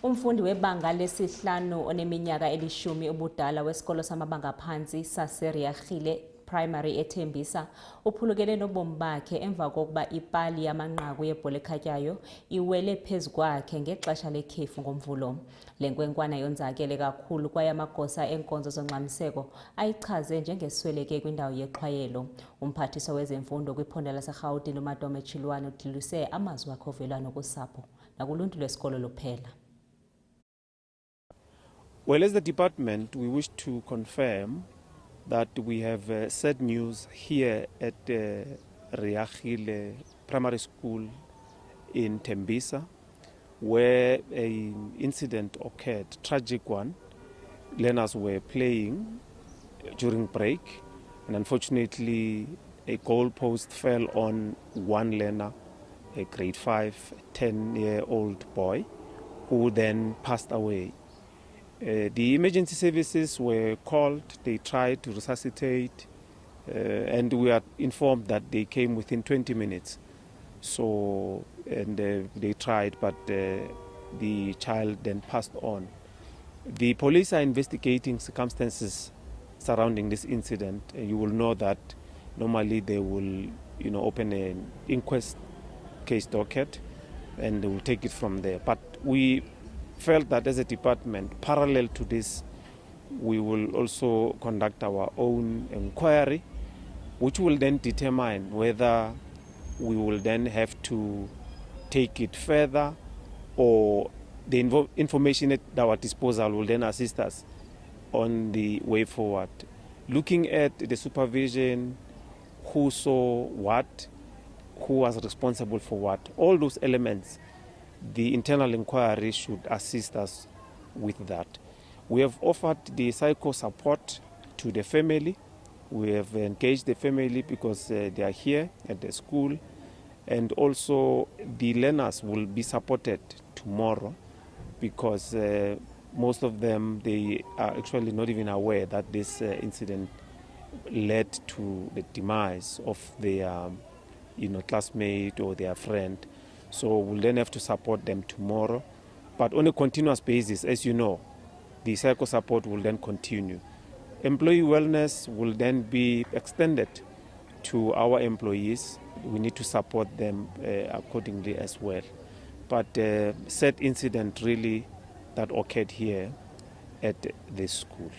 Umfundi webanga lesihlanu oneminyaka elishumi ubudala wesikolo samabanga aphantsi saseReagile primary eTembisa uphulukene nobomi bakhe emva kokuba ipali yamankqaku Yebhola Ekhatywayo iwele phezu kwakhe ngexesha lekhefu ngoMvulo. Le nkwenkwana yonzakele kakhulu kwaye amagosa enkonzo zongxamiseko ayichaze njengesweleke kwindawo yexhwayelo. Umphathiswa wezemfundo kwiphondo laseRhawutini uMatomechilwane udilise amazwi akhe ovelwano kusapho nakuluntu lwesikolo luphela. Well, as the department, we wish to confirm that we have sad news here at Reagile Primary School in Tembisa, where an incident occurred, tragic one. Learners were playing during break, and unfortunately a goalpost fell on one learner, a grade 5, 10-year-old boy, who then passed away. The emergency services were called, they tried to resuscitate, and we are informed that they came within 20 minutes. So, and they tried, but the child then passed on. The police are investigating circumstances surrounding this incident. You will know that normally they will, open an inquest case docket, and they will take it from there. But we felt that as a department, parallel to this, we will also conduct our own inquiry, which will then determine whether we will then have to take it further, or the information at our disposal will then assist us on the way forward. Looking at the supervision, who saw what, who was responsible for what, all those elements, the internal inquiry should assist us with that. We have offered the psycho support to the family. We have engaged the family because they are here at the school, and also the learners will be supported tomorrow because most of them, they are actually not even aware that this incident led to the demise of their classmate or their friend. So we'll then have to support them tomorrow. But on a continuous basis, as you know, the psycho support will then continue. Employee wellness will then be extended to our employees. We need to support them accordingly as well. But sad incident really that occurred here at this school.